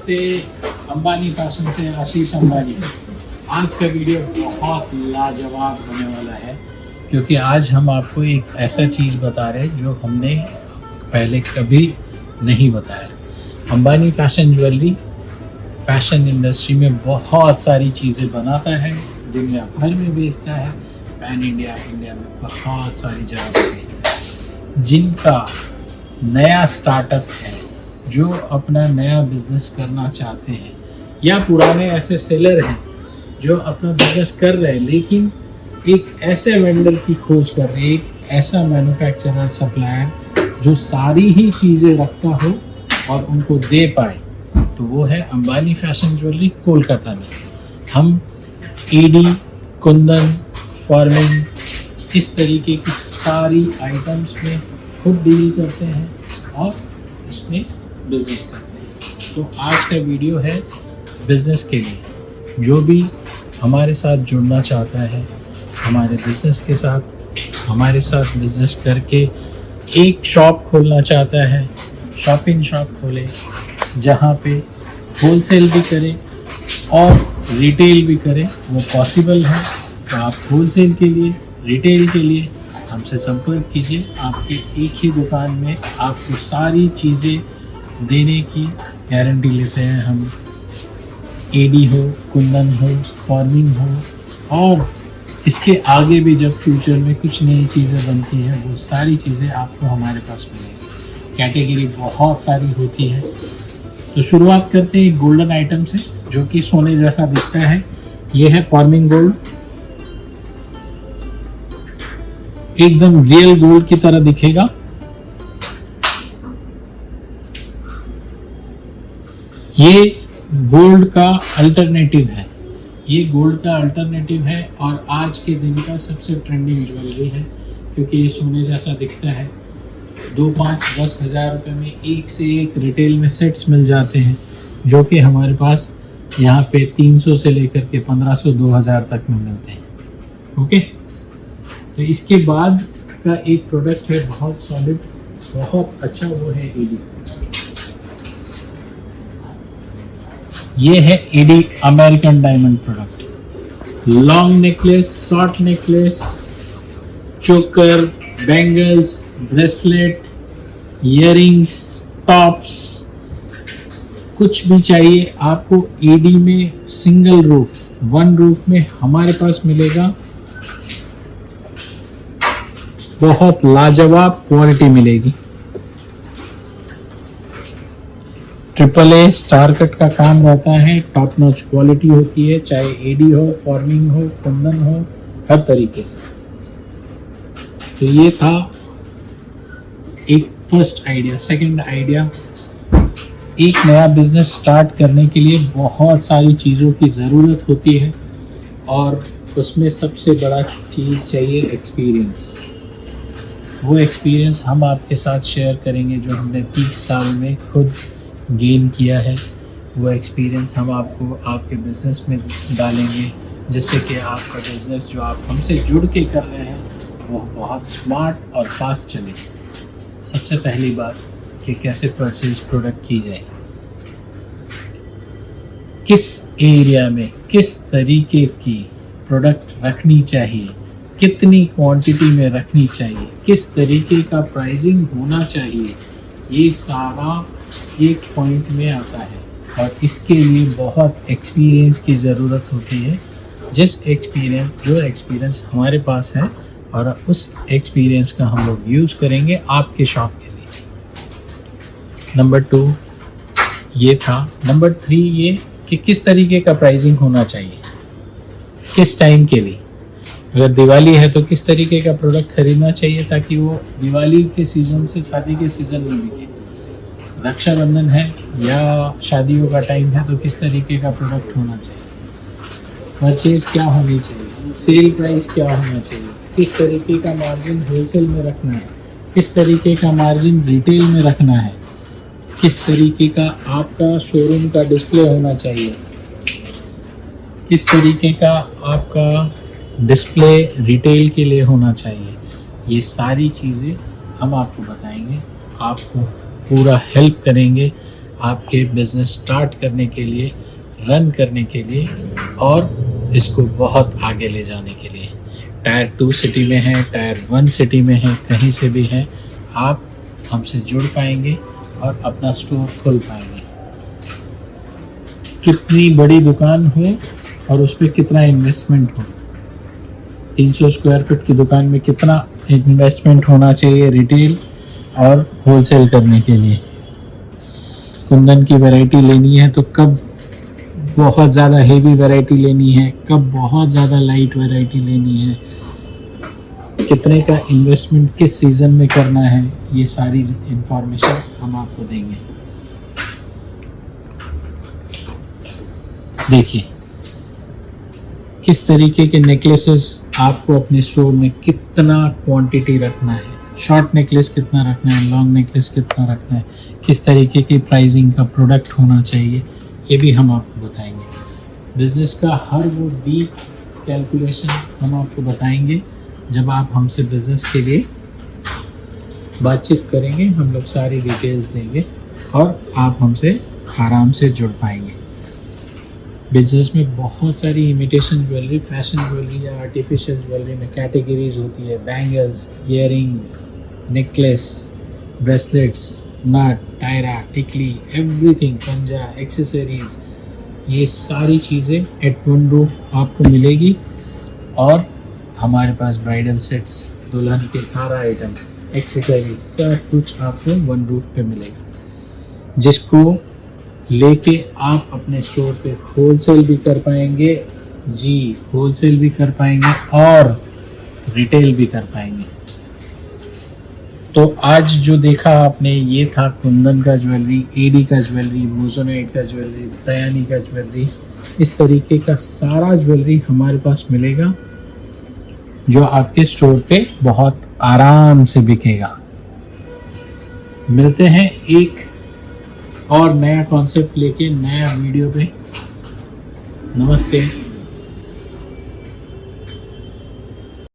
नमस्ते, अंबानी फैशन से आशीष अंबानी। आज का वीडियो बहुत लाजवाब होने वाला है क्योंकि आज हम आपको एक ऐसा चीज़ बता रहे हैं जो हमने पहले कभी नहीं बताया। Ambani fashion jewellery fashion industry में बहुत सारी चीज़ें बनाता है, दुनिया भर में बेचता है, पैन इंडिया में बहुत सारी जगह पर बेचता है। जिनका नया स्टार्टअप है, जो अपना नया बिजनेस करना चाहते हैं, या पुराने ऐसे सेलर हैं जो अपना बिजनेस कर रहे हैं लेकिन एक ऐसे वेंडर की खोज कर रहे हैं, एक ऐसा मैन्युफैक्चरर सप्लायर जो सारी ही चीज़ें रखता हो और उनको दे पाए, तो वो है अंबानी फैशन ज्वेलरी कोलकाता में। हम ईडी, कुंदन, फॉर्मिंग, इस तरीके की सारी आइटम्स में खुद डील करते हैं और उसमें बिजनेस करते हैं। तो आज का वीडियो है बिजनेस के लिए। जो भी हमारे साथ जुड़ना चाहता है हमारे बिजनेस के साथ, हमारे साथ बिजनेस करके एक शॉप खोलना चाहता है, शॉपिंग शॉप खोले जहाँ पे होलसेल भी करे और रिटेल भी करे, वो पॉसिबल है। तो आप होलसेल के लिए, रिटेल के लिए हमसे संपर्क कीजिए। आपके एक ही दुकान में आपको सारी चीज़ें देने की गारंटी लेते हैं हम। एडी हो, कुंदन हो, फॉर्मिंग हो और इसके आगे भी जब फ्यूचर में कुछ नई चीज़ें बनती हैं वो सारी चीज़ें आपको हमारे पास मिलेंगी। कैटेगरी बहुत सारी होती है। तो शुरुआत करते हैं एक गोल्डन आइटम से जो कि सोने जैसा दिखता है। ये है फॉर्मिंग गोल्ड, एकदम रियल गोल्ड की तरह दिखेगा। ये गोल्ड का अल्टरनेटिव है, ये गोल्ड का अल्टरनेटिव है और आज के दिन का सबसे ट्रेंडिंग ज्वेलरी है क्योंकि ये सोने जैसा दिखता है। 2, 5, 10 हज़ार रुपये में एक से एक रिटेल में सेट्स मिल जाते हैं जो कि हमारे पास यहाँ पे 300 से लेकर के 1500, 2000 तक में मिलते हैं। ओके, तो इसके बाद का एक प्रोडक्ट है बहुत सॉलिड, बहुत अच्छा, वो है ईडी। ये है ED American diamond product. Long necklace, short necklace, चोकर, बैंगल्स, ब्रेसलेट, इयररिंग्स, टॉप्स, कुछ भी चाहिए आपको ईडी में सिंगल रूफ, वन रूफ में हमारे पास मिलेगा। बहुत लाजवाब क्वालिटी मिलेगी। AAA स्टार कट का काम रहता है, टॉप नॉच क्वालिटी होती है, चाहे एडी हो, फॉर्मिंग हो, कुंदन हो, हर तरीके से। तो ये था एक फर्स्ट आइडिया। सेकंड आइडिया, एक नया बिजनेस स्टार्ट करने के लिए बहुत सारी चीज़ों की ज़रूरत होती है और उसमें सबसे बड़ा चीज़ चाहिए एक्सपीरियंस। वो एक्सपीरियंस हम आपके साथ शेयर करेंगे जो हमने 30 साल में खुद गेन किया है। वो एक्सपीरियंस हम आपको आपके बिज़नेस में डालेंगे जिससे कि आपका बिज़नेस जो आप हमसे जुड़ के कर रहे हैं वो बहुत स्मार्ट और फास्ट चले। सबसे पहली बात कि कैसे परचेज प्रोडक्ट की जाए, किस एरिया में किस तरीके की प्रोडक्ट रखनी चाहिए, कितनी क्वांटिटी में रखनी चाहिए, किस तरीके का प्राइसिंग होना चाहिए, ये सारा एक पॉइंट में आता है और इसके लिए बहुत एक्सपीरियंस की ज़रूरत होती है। जो एक्सपीरियंस हमारे पास है और उस एक्सपीरियंस का हम लोग यूज़ करेंगे आपके शॉप के लिए। नंबर 2 ये था। नंबर 3 ये कि किस तरीके का प्राइसिंग होना चाहिए, किस टाइम के लिए। अगर दिवाली है तो किस तरीके का प्रोडक्ट खरीदना चाहिए ताकि वो दिवाली के सीज़न से शादी के सीज़न में बिके। रक्षाबंधन है या शादियों का टाइम है तो किस तरीके का प्रोडक्ट होना चाहिए, परचेज क्या होनी चाहिए, सेल प्राइस क्या होना चाहिए, किस तरीके का मार्जिन होलसेल में रखना है, किस तरीके का मार्जिन रिटेल में रखना है, किस तरीके का आपका शोरूम का डिस्प्ले होना चाहिए, किस तरीके का आपका डिस्प्ले रिटेल के लिए होना चाहिए। ये सारी चीज़ें हम आपको बताएंगे, आपको पूरा हेल्प करेंगे आपके बिजनेस स्टार्ट करने के लिए, रन करने के लिए और इसको बहुत आगे ले जाने के लिए। टायर 2 सिटी में है, टायर 1 सिटी में है, कहीं से भी है, आप हमसे जुड़ पाएंगे और अपना स्टोर खोल पाएंगे। कितनी बड़ी दुकान हो और उस पर कितना इन्वेस्टमेंट हो। 300 स्क्वायर फीट की दुकान में कितना इन्वेस्टमेंट होना चाहिए रिटेल और होलसेल करने के लिए। कुंदन की वैरायटी लेनी है तो कब बहुत ज़्यादा हेवी वैरायटी लेनी है, कब बहुत ज़्यादा लाइट वैरायटी लेनी है, कितने का इन्वेस्टमेंट किस सीज़न में करना है, ये सारी इंफॉर्मेशन हम आपको देंगे। देखिए किस तरीके के नेकलेसेस आपको अपने स्टोर में कितना क्वांटिटी रखना है, शॉर्ट नेकलेस कितना रखना है, लॉन्ग नेकलेस कितना रखना है, किस तरीके की प्राइसिंग का प्रोडक्ट होना चाहिए, ये भी हम आपको बताएंगे। बिजनेस का हर वो डीप कैलकुलेशन हम आपको बताएंगे। जब आप हमसे बिजनेस के लिए बातचीत करेंगे, हम लोग सारी डिटेल्स देंगे और आप हमसे आराम से जुड़ पाएंगे। बिजनेस में बहुत सारी इमिटेशन ज्वेलरी, फैशन ज्वेलरी या आर्टिफिशियल ज्वेलरी में कैटेगरीज होती है। बैंगल्स, ईयरिंग्स, नेकलेस, ब्रेसलेट्स, नट, टायरा, टिकली, एवरीथिंग, पंजा, एक्सेसरीज, ये सारी चीज़ें एट वन रूफ आपको मिलेगी। और हमारे पास ब्राइडल सेट्स, दुल्हन के सारा आइटम, एक्सेसरीज, सब कुछ आपको वन रूफ पे मिलेगा, जिसको लेके आप अपने स्टोर पे होलसेल भी कर पाएंगे। जी, होलसेल भी कर पाएंगे और रिटेल भी कर पाएंगे। तो आज जो देखा आपने, ये था कुंदन का ज्वेलरी, एडी का ज्वेलरी, मोजोनाइट का ज्वेलरी, दयानी का ज्वेलरी। इस तरीके का सारा ज्वेलरी हमारे पास मिलेगा जो आपके स्टोर पे बहुत आराम से बिकेगा। मिलते हैं एक और नया कॉन्सेप्ट लेके, नया वीडियो पे। नमस्ते।